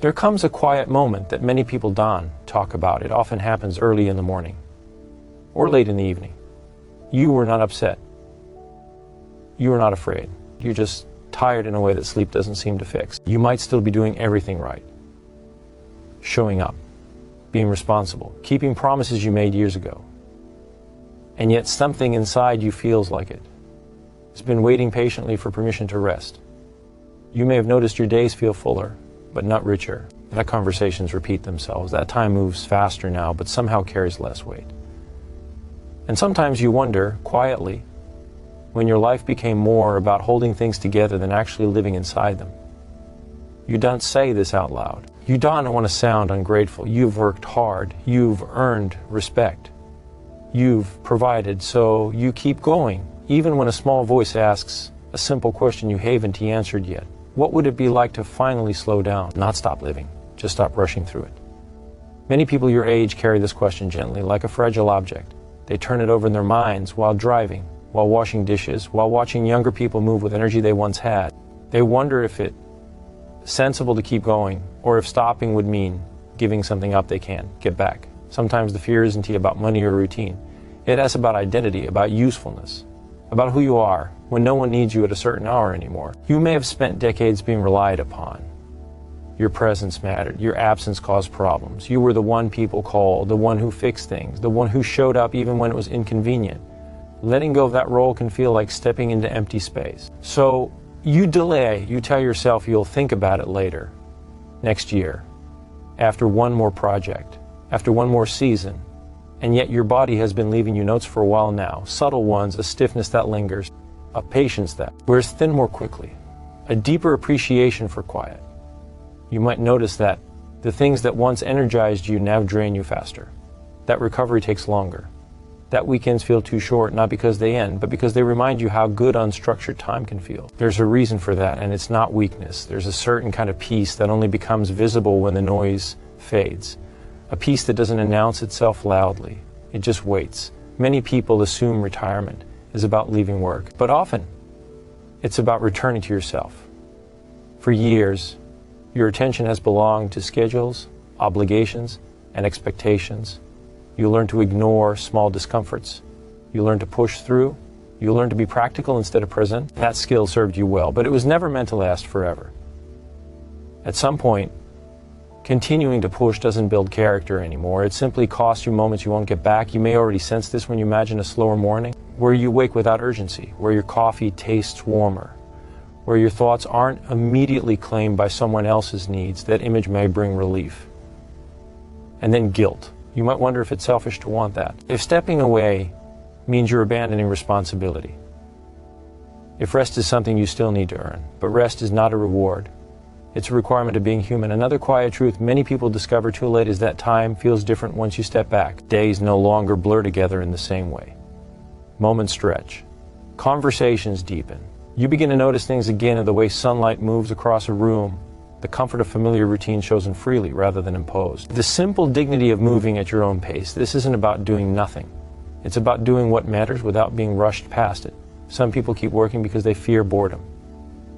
There comes a quiet moment that many people don't talk about. It often happens early in the morning or late in the evening. You were not upset. You were not afraid. You're just tired in a way that sleep doesn't seem to fix. You might still be doing everything right. Showing up, being responsible, keeping promises you made years ago. And yet something inside you feels like it. It's been waiting patiently for permission to rest. You may have noticed your days feel fuller, but not richer. That conversations repeat themselves. That time moves faster now, but somehow carries less weight. And sometimes you wonder, quietly, when your life became more about holding things together than actually living inside them. You don't say this out loud. You don't want to sound ungrateful. You've worked hard. You've earned respect. You've provided, so you keep going, even when a small voice asks a simple question you haven't answered yet. What would it be like to finally slow down, not stop living, just stop rushing through it? Many people your age carry this question gently, like a fragile object. They turn it over in their minds while driving, while washing dishes, while watching younger people move with energy they once had. They wonder if it's sensible to keep going, or if stopping would mean giving something up they can get back. Sometimes the fear isn't about money or routine. It's about identity, about usefulness, about who you are when no one needs you at a certain hour anymore. You may have spent decades being relied upon. Your presence mattered. Your absence caused problems. You were the one people called, the one who fixed things, the one who showed up even when it was inconvenient. Letting go of that role can feel like stepping into empty space. So you delay. You tell yourself you'll think about it later, next year, after one more project, after one more season. And yet your body has been leaving you notes for a while now, subtle ones, a stiffness that lingers, a patience that wears thin more quickly, a deeper appreciation for quiet. You might notice that the things that once energized you now drain you faster. That recovery takes longer. That weekends feel too short, not because they end, but because they remind you how good unstructured time can feel. There's a reason for that, and it's not weakness. There's a certain kind of peace that only becomes visible when the noise fades. A peace that doesn't announce itself loudly. It just waits. Many people assume retirement is about leaving work, but often it's about returning to yourself. For years, your attention has belonged to schedules, obligations, and expectations. You learn to ignore small discomforts. You learn to push through. You learn to be practical instead of present. That skill served you well, but it was never meant to last forever. At some point, continuing to push doesn't build character anymore. It simply costs you moments you won't get back. You may already sense this when you imagine a slower morning, where you wake without urgency, where your coffee tastes warmer, where your thoughts aren't immediately claimed by someone else's needs. That image may bring relief. And then guilt. You might wonder if it's selfish to want that. If stepping away means you're abandoning responsibility. If rest is something you still need to earn, but rest is not a reward. It's a requirement of being human. Another quiet truth many people discover too late is that time feels different once you step back. Days no longer blur together in the same way. Moments stretch. Conversations deepen. You begin to notice things again in the way sunlight moves across a room. The comfort of familiar routine chosen freely rather than imposed. The simple dignity of moving at your own pace. This isn't about doing nothing. It's about doing what matters without being rushed past it. Some people keep working because they fear boredom.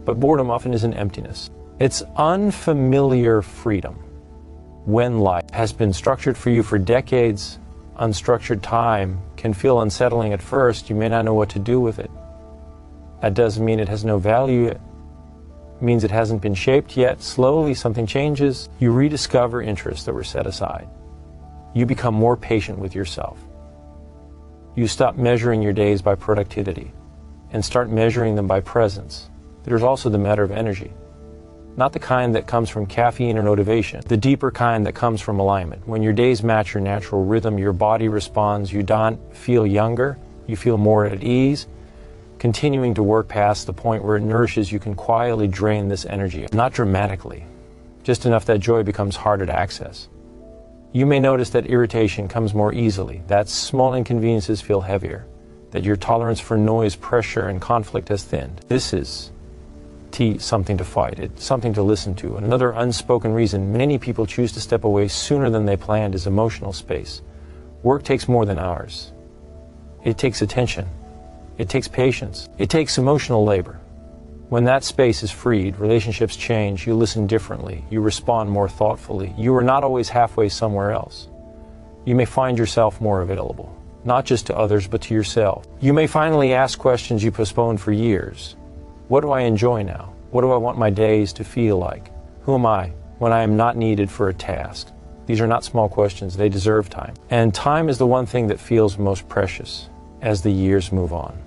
But boredom often isn't emptiness. It's unfamiliar freedom. When life has been structured for you for decades, unstructured time can feel unsettling at first. You may not know what to do with it. That doesn't mean it has no value. It means it hasn't been shaped yet. Slowly something changes. You rediscover interests that were set aside. You become more patient with yourself. You stop measuring your days by productivity and start measuring them by presence. There's also the matter of energy. Not the kind that comes from caffeine or motivation, the deeper kind that comes from alignment. When your days match your natural rhythm, your body responds. You don't feel younger, you feel more at ease. Continuing to work past the point where it nourishes, you can quietly drain this energy. Not dramatically, just enough that joy becomes harder to access. You may notice that irritation comes more easily, that small inconveniences feel heavier, that your tolerance for noise, pressure, and conflict has thinned. This is something to fight. It's something to listen to. Another unspoken reason many people choose to step away sooner than they planned is emotional space. Work takes more than hours. It takes attention. It takes patience. It takes emotional labor. When that space is freed, relationships change, you listen differently, you respond more thoughtfully. You are not always halfway somewhere else. You may find yourself more available, not just to others, but to yourself. You may finally ask questions you postponed for years. What do I enjoy now? What do I want my days to feel like? Who am I when I am not needed for a task? These are not small questions, they deserve time. And time is the one thing that feels most precious as the years move on.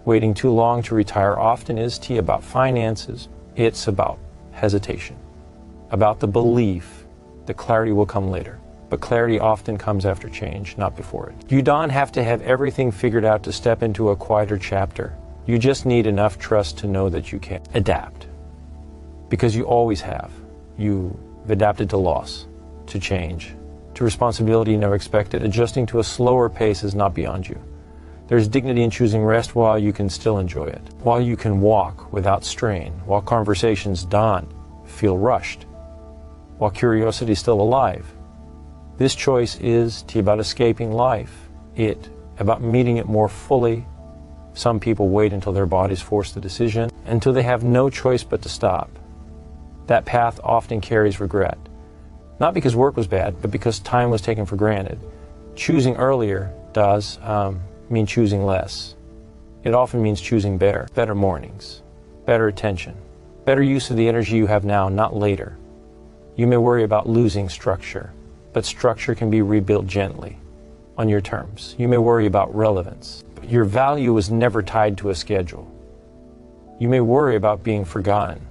Waiting too long to retire often is about finances. It's about hesitation, about the belief that clarity will come later. But clarity often comes after change, not before it. You don't have to have everything figured out to step into a quieter chapter. You just need enough trust to know that you can adapt. Because you always have. You've adapted to loss, to change, to responsibility you never expected. Adjusting to a slower pace is not beyond you. There's dignity in choosing rest while you can still enjoy it, while you can walk without strain, while conversations don't feel rushed, while curiosity is still alive. This choice is about escaping life, about meeting it more fully. Some people wait until their bodies force the decision, until they have no choice but to stop. That path often carries regret, not because work was bad, but because time was taken for granted. Choosing earlier does mean choosing less. It often means choosing better mornings, better attention, better use of the energy you have now, not later. You may worry about losing structure, but structure can be rebuilt gently, on your terms. You may worry about relevance, but your value is never tied to a schedule. You may worry about being forgotten,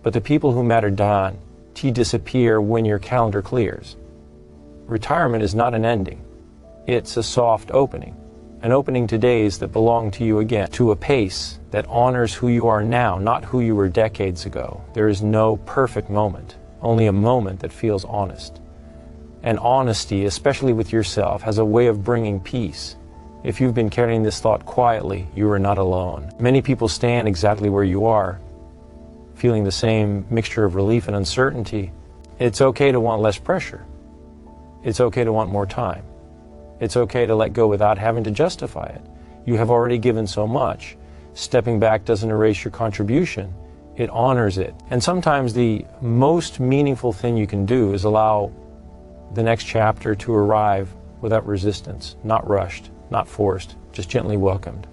but the people who matter don't disappear when your calendar clears. Retirement is not an ending. It's a soft opening. An opening to days that belong to you again, to a pace that honors who you are now, not who you were decades ago. There is no perfect moment, only a moment that feels honest. And honesty, especially with yourself, has a way of bringing peace. If you've been carrying this thought quietly, you are not alone. Many people stand exactly where you are, feeling the same mixture of relief and uncertainty. It's okay to want less pressure. It's okay to want more time. It's okay to let go without having to justify it. You have already given so much. Stepping back doesn't erase your contribution. It honors it. And sometimes the most meaningful thing you can do is allow the next chapter to arrive without resistance, not rushed, not forced, just gently welcomed.